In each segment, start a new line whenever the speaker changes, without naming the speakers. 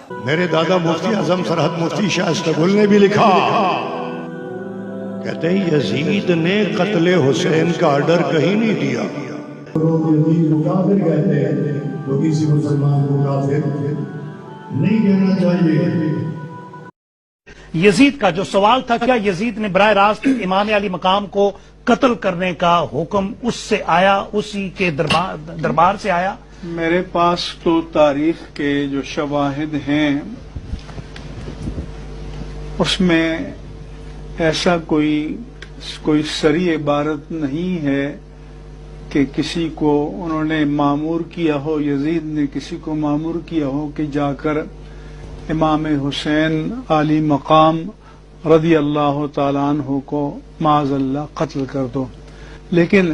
میرے دادا مفتی اعظم سرحد مفتی شاہ استغفر نے بھی لکھا، کہتے ہیں یزید نے قتل حسین کا آرڈر کہیں نہیں دیا۔
یزید کو کافر کہتے ہیں تو کسی مسلمان کو کافر نہیں کہنا چاہیے۔
یزید کا جو سوال تھا، کیا یزید نے براہ راست امام علی مقام کو قتل کرنے کا حکم اس سے آیا، اسی کے دربار سے آیا؟
میرے پاس تو تاریخ کے جو شواہد ہیں اس میں ایسا کوئی صریح عبارت نہیں ہے کہ کسی کو انہوں نے مامور کیا ہو، یزید نے کسی کو مامور کیا ہو کہ جا کر امام حسین علی مقام رضی اللہ تعالیٰ عنہ کو معاذ اللہ قتل کر دو۔ لیکن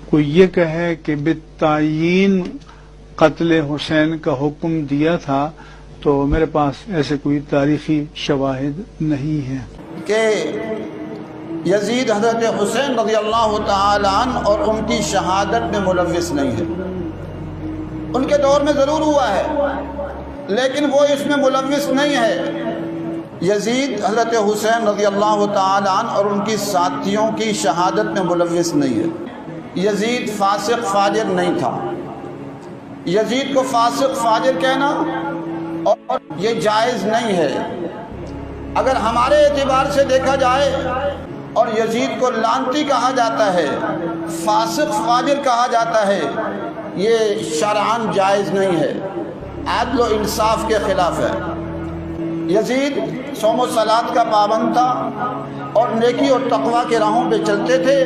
کوئی یہ کہے کہ بالتعیین قتل حسین کا حکم دیا تھا تو میرے پاس ایسے کوئی تاریخی شواہد نہیں ہیں
کہ یزید حضرت حسین رضی اللہ تعالی عنہ اور ان کی شہادت میں ملوث نہیں ہے۔ ان کے دور میں ضرور ہوا ہے لیکن وہ اس میں ملوث نہیں ہے۔ یزید حضرت حسین رضی اللہ تعالی عنہ اور ان کی ساتھیوں کی شہادت میں ملوث نہیں ہے۔ یزید فاسق فاجر نہیں تھا۔ یزید کو فاسق فاجر کہنا اور یہ جائز نہیں ہے۔ اگر ہمارے اعتبار سے دیکھا جائے اور یزید کو لعنتی کہا جاتا ہے، فاسق فاجر کہا جاتا ہے، یہ شرعاً جائز نہیں ہے، عدل و انصاف کے خلاف ہے۔ یزید صوم و صلات کا پابند تھا اور نیکی اور تقوی کے راہوں پہ چلتے تھے۔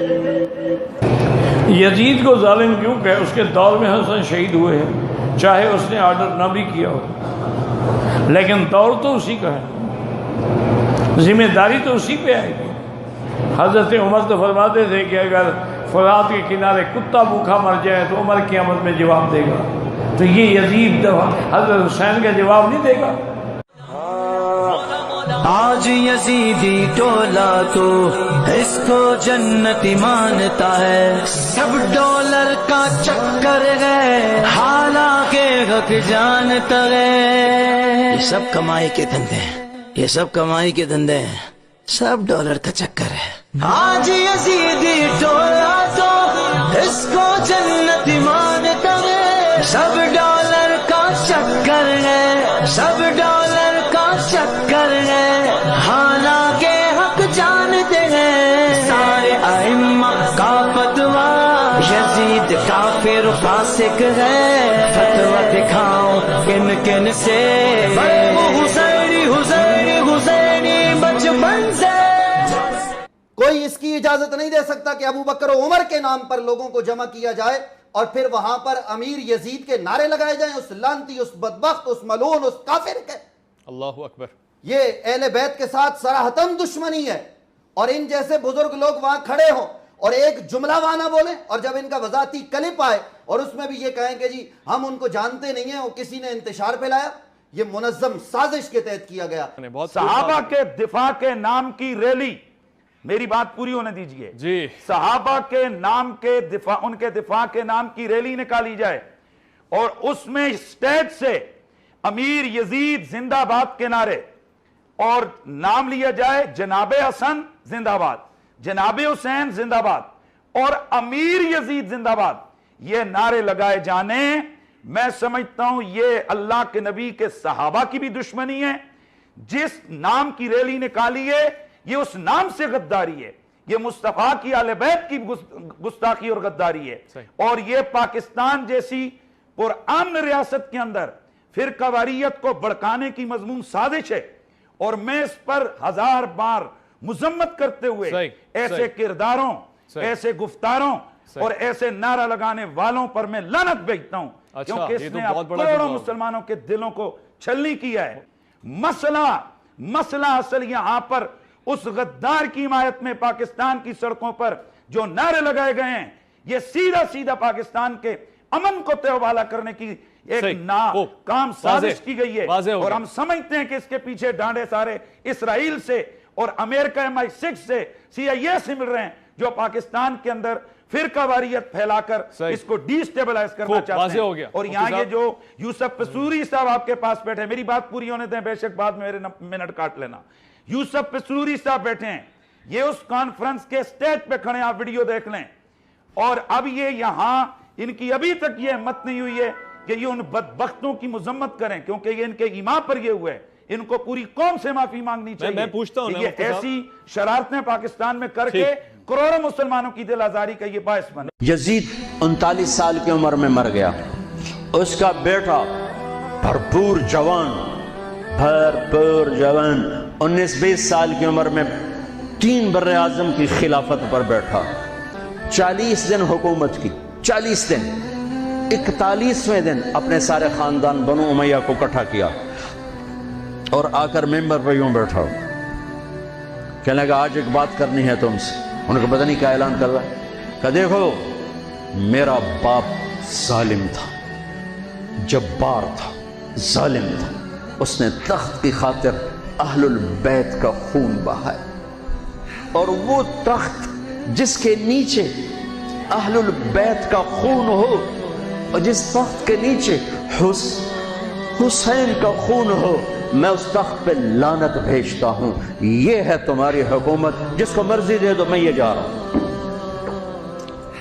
یزید کو ظالم کیوں کہ اس کے دور میں حسن شہید ہوئے ہیں، چاہے اس نے آرڈر نہ بھی کیا ہو، لیکن دور تو اسی کا ہے، ذمہ داری تو اسی پہ آئے گی۔ حضرت عمر تو فرماتے تھے کہ اگر فرات کے کنارے کتا بھوکا مر جائے تو عمر قیامت میں جواب دے گا، تو یہ یزید حضرت حسین کا جواب نہیں دے گا۔
آج یزیدی ٹولا تو اس کو جنتی مانتا ہے، سب ڈالر کا چکر ہے حالانکہ حق جانتا ہے۔ یہ سب کمائی کے دھندے ہیں، یہ سب کمائی کے دھندے ہیں، سب ڈالر کا چکر ہے۔ آج یزیدی ٹولا تو اس کو جنتی مانتا ہے، سب ڈالر کا چکر ہے، سب ڈالر کا چکر ہے حالانکہ حق جانتے ہیں۔ سارے ائمہ کا فتویٰ یزید کافر فاسق ہے، فتویٰ دکھاؤ کن سے حسینی حسینی حسینی بچپن سے۔
کوئی اس کی اجازت نہیں دے سکتا کہ ابو بکر و عمر کے نام پر لوگوں کو جمع کیا جائے اور پھر وہاں پر امیر یزید کے نعرے لگائے جائیں، اس لعنتی، اس بدبخت، اس ملعون، اس کافر کے۔ اللہ اکبر۔ یہ اہل بیت کے ساتھ صراحتاً دشمنی ہے، اور ان جیسے بزرگ لوگ وہاں کھڑے ہوں اور ایک جملہ وانہ بولیں، اور جب ان کا وضاحتی کلپ آئے اور اس میں بھی یہ کہیں کہ جی ہم ان کو جانتے نہیں ہیں، وہ کسی نے انتشار پھیلایا، یہ منظم سازش کے تحت کیا گیا۔
صحابہ کے دفاع کے نام کی ریلی، میری بات پوری ہونے دیجئے جی، صحابہ کے نام کے دفاع، ان کے دفاع کے نام کی ریلی نکالی جائے اور اس میں اسٹیج سے امیر یزید زندہ باد کے نعرے اور نام لیا جائے جناب حسن زندہ باد، جناب حسین زندہ باد اور امیر یزید زندہ باد، یہ نعرے لگائے جانے، میں سمجھتا ہوں یہ اللہ کے نبی کے صحابہ کی بھی دشمنی ہے۔ جس نام کی ریلی نکالی ہے یہ اس نام سے غداری ہے، یہ مصطفیٰ کی اہل بیت کی گستاخی اور غداری ہے، اور یہ پاکستان جیسی پرامن ریاست کے اندر فرقہ واریت کو بڑھکانے کی مضمون سازش ہے، اور میں اس پر ہزار بار مذمت کرتے ہوئے ایسے کرداروں، ایسے گفتاروں اور ایسے نعرہ لگانے والوں پر میں لعنت بھیجتا ہوں، کیونکہ اس نے کروڑوں مسلمانوں کے دلوں کو چھلنی کیا ہے۔ مسئلہ اصل یہاں پر اس غدار کی حمایت میں پاکستان کی سڑکوں پر جو نعرے لگائے گئے ہیں، یہ سیدھا سیدھا پاکستان کے امن کو تہوالا کرنے کی ایک ناکام سازش کی گئی ہے، اور ہم سمجھتے ہیں کہ اس کے پیچھے ڈانڈے سارے اسرائیل سے اور امریکہ MI6 سے، CIA سے مل رہے ہیں، جو پاکستان کے اندر فرقہ واریت پھیلا کر اس کو ڈی سٹیبلائز کرنا چاہتے ہیں. اور یہاں یہ جو یوسف پسوری صاحب آپ کے پاس بیٹھے ہیں, میری بات پوری ہونے دیں, بے شک بعد میں میرے منٹ کاٹ لینا. یوسف پسوری صاحب بیٹھے ہیں, یہ اس کانفرنس کے سٹیج پہ کھڑے ہیں, آپ ویڈیو دیکھ لیں. اور اب یہ یہاں ان کی ابھی تک یہ ہمت نہیں ہوئی ہے کہ یہ ان بدبختوں کی مذمت کریں, کیونکہ یہ ان کے ایمان پر یہ ہوئے. ان کو پوری قوم سے معافی مانگنی چاہیے.
میں پوچھتا ہوں
یہ ایسی شرارتیں پاکستان میں کر کے کروڑوں مسلمانوں کی دل آزاری کا یہ باعث بنے.
یزید 39 سال کی عمر میں مر گیا. اس کا بیٹا بھرپور جوان 19-20 سال کی عمر میں 3 بر اعظم کی خلافت پر بیٹھا. 40 دن حکومت کی, 40 دن. 41ویں دن اپنے سارے خاندان بنو امیہ کو اکٹھا کیا اور آ کر ممبر پہ یوں بیٹھا, کہنے لگا آج ایک بات کرنی ہے تم سے. انہوں کو پتہ نہیں کیا اعلان کر رہا ہے. کہ دیکھو میرا باپ ظالم تھا, جبار تھا, ظالم تھا. اس نے تخت کی خاطر اہل البیت کا خون بہایا, اور وہ تخت جس کے نیچے اہل البیت کا خون ہو اور جس تخت کے نیچے حسین کا خون ہو, میں اس تخت پہ لعنت بھیجتا ہوں. یہ ہے تمہاری حکومت, جس کو مرضی دے دو, میں یہ جا رہا ہوں.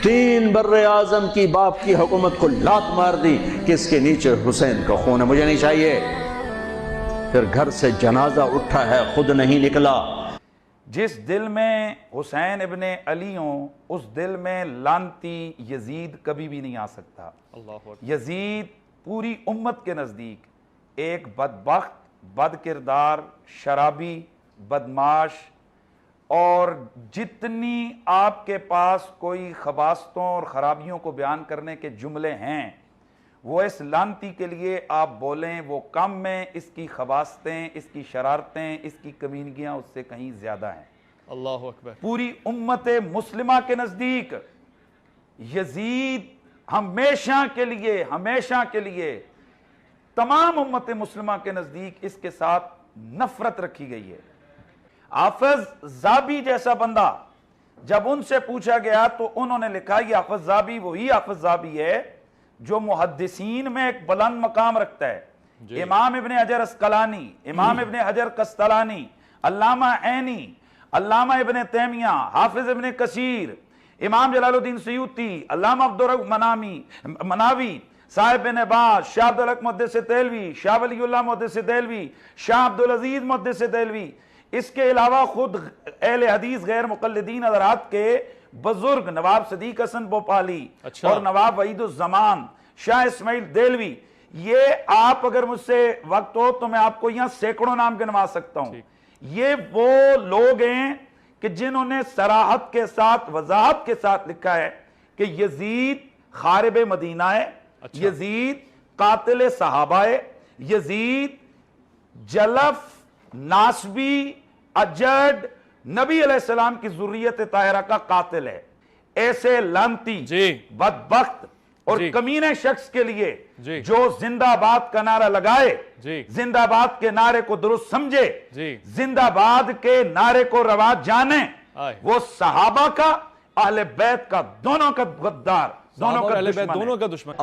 3 بر اعظم کی باپ کی حکومت کو لات مار دی کہ اس کے نیچے حسین کا خون ہے, مجھے نہیں چاہیے. پھر گھر سے جنازہ اٹھا ہے, خود نہیں نکلا.
جس دل میں حسین ابن علی ہوں, اس دل میں لعنتی یزید کبھی بھی نہیں آ سکتا. یزید پوری امت کے نزدیک ایک بدبخت, بد کردار, شرابی, بدماش, اور جتنی آپ کے پاس کوئی خباستوں اور خرابیوں کو بیان کرنے کے جملے ہیں, وہ اس لعنتی کے لیے آپ بولیں وہ کم ہیں. اس کی خباستیں, اس کی شرارتیں, اس کی کمینگیاں اس سے کہیں زیادہ ہیں.
اللہ اکبر.
پوری امت مسلمہ کے نزدیک یزید ہمیشہ کے لیے تمام امت مسلمہ کے نزدیک اس کے ساتھ نفرت رکھی گئی ہے. حافظ زابی جیسا بندہ, جب ان سے پوچھا گیا تو انہوں نے لکھا یہ حافظ زابی وہی حافظ زابی ہے جو محدثین میں ایک بلند مقام رکھتا ہے. امام ابن حجر اسقلانی, امام ابن حجر قسطلانی, علامہ عینی, علامہ ابن تیمیہ, حافظ ابن کثیر, امام جلال الدین سیوطی, علامہ عبدالرحمن مناوی, صاحب بن باز, شاہ عبدالحق محدث دہلوی, شاہ ولی اللہ محدث دہلوی, شاہ عبدالعزیز محدث دہلوی. اس کے علاوہ خود اہل حدیث غیر مقلدین حضرات کے بزرگ نواب صدیق حسن بھوپالی اور نواب وحید الزمان, شاہ اسماعیل دہلوی. یہ آپ اگر مجھ سے وقت ہو تو میں آپ کو یہاں سینکڑوں نام گنوا سکتا ہوں. یہ وہ لوگ ہیں کہ جنہوں نے صراحت کے ساتھ, وضاحت کے ساتھ لکھا ہے کہ یزید خارب مدینہ ہے, یزید قاتل صحابہ ہے, یزید جلف, ناسبی, اجڈ, نبی علیہ السلام کی ذریت طاہرہ کا قاتل ہے. ایسے لعنتی, بدبخت اور کمینے شخص کے لیے جو زندہ باد کا نعرہ لگائے, زندہ باد کے نعرے کو درست سمجھے, زندہ باد کے نعرے کو روا جانے, وہ صحابہ کا, اہل بیت کا, دونوں کا غدار, دونوں کا دشمن.